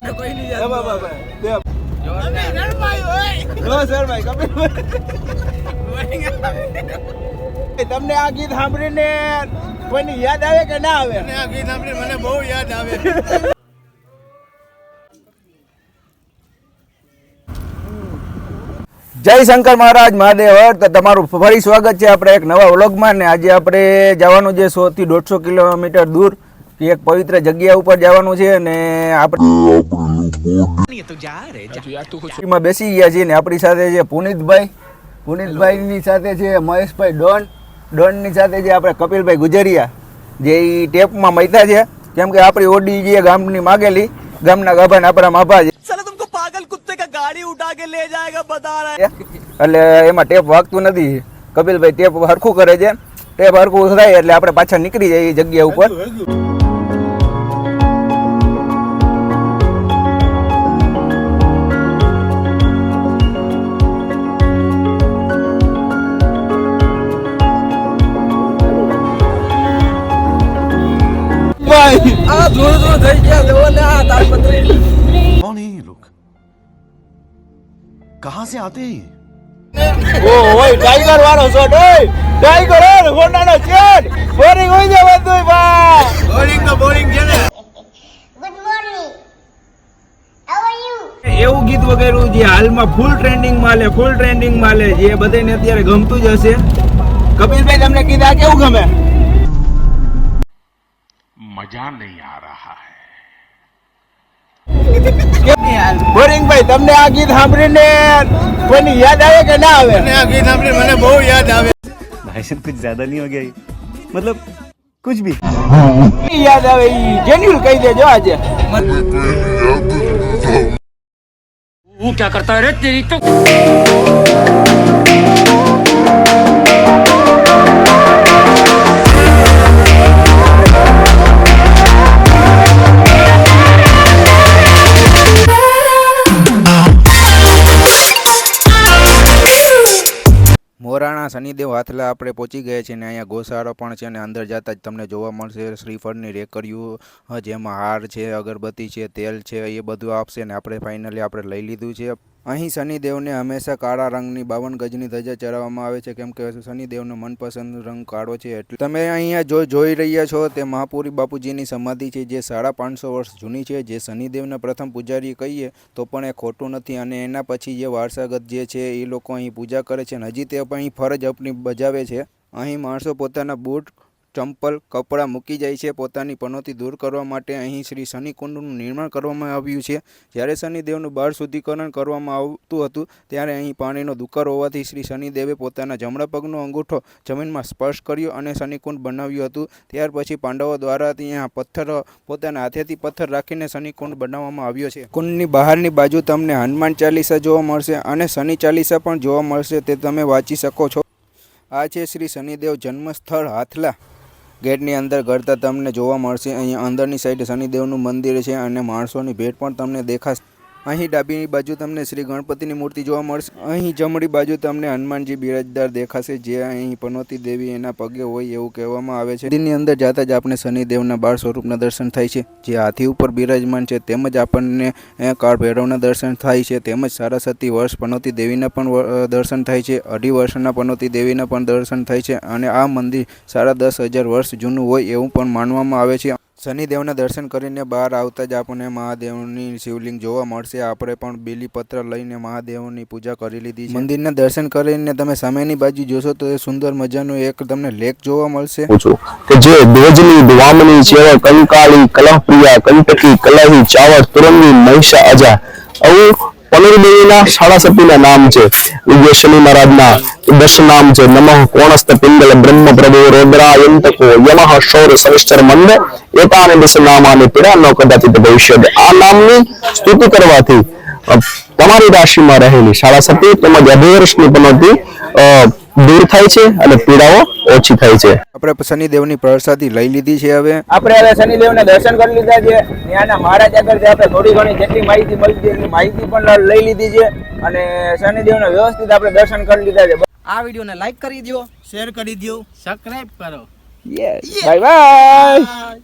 કોઈ નહીં જાતો બાબા દે અમે નરમાઈ હોય નો સર ભાઈ કપિલ તમને આ ગીત સાંભળીને કોઈની યાદ આવે કે ના આવે? મને આ ગીત સાંભળી મને બહુ યાદ આવે. જય શંકર મહારાજ મહાદેવ. તો તમારું ફરી સ્વાગત છે આપણે એક નવા વ્લોગમાં. ને આજે આપણે જવાનું છે 100 થી 150 કિલોમીટર દૂર એક પવિત્ર જગ્યા ઉપર જવાનું છે. ને આપણે બેસી ગયા છીએ ને આપણી સાથે છે પુનિતભાઈની સાથે છે મહેશભાઈ ડોનની સાથે છે આપણે કપિલભાઈ ગુજરિયા, જે ટેપમાં મૈતા છે. કેમ કે આપણી ઓડી જે ગામની માગેલી ગામના ગાભાને આપણા માભા છે. પાગલ કુત્તે કા ગાડી ઉઠા કે લે જાયેગા બતા રહા હે. એટલે એમાં ટેપ વાગતું નથી. કપિલભાઈ ટેપ હરખું કરે છે. ટેપ હરખું થાય એટલે આપણે પાછા નીકળી જઈએ જગ્યા ઉપર. ભાઈ આ ધોળ થઈ ગયા દેવો ને આ તાલપત્રી कौन है ये लोग? कहां से आते हैं? ઓ ઓય ટાઈગર વાળો શોટ. ઓય ટાઈગર ઓર હોન્ડાનો ચેટ બોરિંગ હોય છે બધું બા. બોરિંગ તો બોરિંગ છે ને. Good morning, how are you? એવું ગીત વગેરું જે હાલમાં ફૂલ ટ્રેન્ડિંગ માં લે જે બધાને અત્યારે ગમતું જ હશે. કપિલભાઈ તમને કીધા કેવું ગમે? मजा नहीं आ रहा है. બોરિંગ ભાઈ તમને આ ગીત સાંભળીને કોઈની યાદ આવે કે ના આવે? મને આ ગીત સાંભળી મને બહુ યાદ આવે. भाई साहब कुछ ज्यादा नहीं हो गया ये? मतलब कुछ भी યાદ આવે ઈ જેન્યુઅલ કહી દેજો આજે. वो क्या करता है रे तेरी तो મોરાણા શનિદેવ હાથલા આપણે પહોંચી ગયા છીએ ને અહીંયા ગોશાળો પણ છે. અને અંદર જતા જ તમને જોવા મળશે શ્રીફળની રેકડીઓ, જેમાં હાર છે, અગરબત્તી છે, તેલ છે, એ બધું આપશે. ને આપણે ફાઇનલી આપણે લઈ લીધું છે. અહીં શનિદેવને હંમેશા કાળા રંગની 52 ગજની ધજા ચડાવવામાં આવે છે. કેમ કે શનિદેવનો મનપસંદ રંગ કાળો છે. એટલે તમે અહીંયા જોઈ રહ્યા છો તે મહાપુરી બાપુજીની સમાધિ છે, જે 550 વર્ષ જૂની છે. જે શનિદેવના પ્રથમ પૂજારી કહીએ તો પણ એ ખોટું નથી. અને એના પછી જે વારસાગત જે છે એ લોકો અહીં પૂજા કરે છે. અને હજી તે અહીં ફરજ આપણી બજાવે છે. અહીં માણસો પોતાના બૂટ, ચંપલ, કપડાં મૂકી જાય છે. પોતાની પનોતી દૂર કરવા માટે અહીં શ્રી શનિકુંડનું નિર્માણ કરવામાં આવ્યું છે. જ્યારે શનિદેવનું બાળ શુદ્ધિકરણ કરવામાં આવતું હતું ત્યારે અહીં પાણીનો દુકાળ હોવાથી શ્રી શનિદેવે પોતાના જમણા પગનો અંગૂઠો જમીનમાં સ્પર્શ કર્યો અને શનિકુંડ બનાવ્યું હતું. ત્યાર પછી પાંડવો દ્વારા ત્યાં પોતાના હાથેથી પથ્થર રાખીને શનિકુંડ બનાવવામાં આવ્યો છે. કુંડની બહારની બાજુ તમને હનુમાન ચાલીસા જોવા મળશે અને શનિ ચાલીસા પણ જોવા મળશે, તે તમે વાંચી શકો છો. આ છે શ્રી શનિદેવ જન્મસ્થળ હાથલા. ગેટની અંદર ગળતા તમને જોવા મળશે. અહીંયા અંદરની સાઈડ શનિદેવનું મંદિર છે અને માણસોની ભેટ પણ તમને દેખાશે. અહીં ડાબી બાજુ તમને શ્રી ગણપતિની મૂર્તિ જોવા મળશે. અહીં જમણી બાજુ તમને હનુમાનજી બિરાજદાર દેખાશે, જે અહીં પનોતી દેવી એના પગે હોય એવું કહેવામાં આવે છે. મંદિરની અંદર જતા જ આપણે શનિદેવના બાળ સ્વરૂપના દર્શન થાય છે, જે હાથી ઉપર બિરાજમાન છે. તેમજ આપણને કાળ ભૈરવના દર્શન થાય છે. તેમજ સારાસતી વર્ષ પનોતી દેવીના પણ દર્શન થાય છે. 2.5 વર્ષના પનોતી દેવીના પણ દર્શન થાય છે. અને આ મંદિર 10,500 વર્ષ જૂનું હોય એવું પણ માનવામાં આવે છે. શનિદેવના દર્શન કરીને બહાર આવતા જ આપણને મહાદેવની શિવલિંગ જોવા મળશે. આપણે પણ બેલીપત્ર લઈને મહાદેવની પૂજા કરી લીધી છે. મંદિરના દર્શન કરીને તમે સામેની બાજુ જોશો તો એ સુંદર મજાનું એક તમને લેક જોવા મળશે. કે જે ધ્વજની દ્વામની ચેવર કંકાળી કલહપ્રિયા કંટકી કલહી ચાવડ તુરંગી મહિષા અજા આવું પનોતીદેવીના સાડાસતીના નામ છે. વિજય શનિ મહારાજના 10 નામ છે. નમઃ કોણસ્ત પિંગલ બ્રહ્મ પ્રભુ રોદ્રાયંતકો યમઃ શૌર સનિશ્ચર મંદ એતાને 10 નામાને પિરાનો કદાચિત ભવિષ્ય. આ નામની સ્તુતિ કરવાથી તમારી રાશિમાં રહેલી સાડાસતી તેમજ 2 વર્ષની પનોતી દૂર થાય છે અને પીડાઓ ઓછી થાય છે. આપણે શનિદેવની પ્રસાદી લઈ લીધી છે. હવે શનિદેવના દર્શન કરી લીધા છે. ત્યાંના મહારાજ આગળ આપણે થોડી ઘણી જેટલી માહિતી મળતી એટલી માહિતી પણ લઈ લીધી છે. અને શનિદેવના વ્યવસ્થિત આપણે દર્શન કરી લીધા છે. આ વિડિયોને લાઈક કરી દો, શેર કરી દો, સબસ્ક્રાઇબ કરો. Yes bye bye.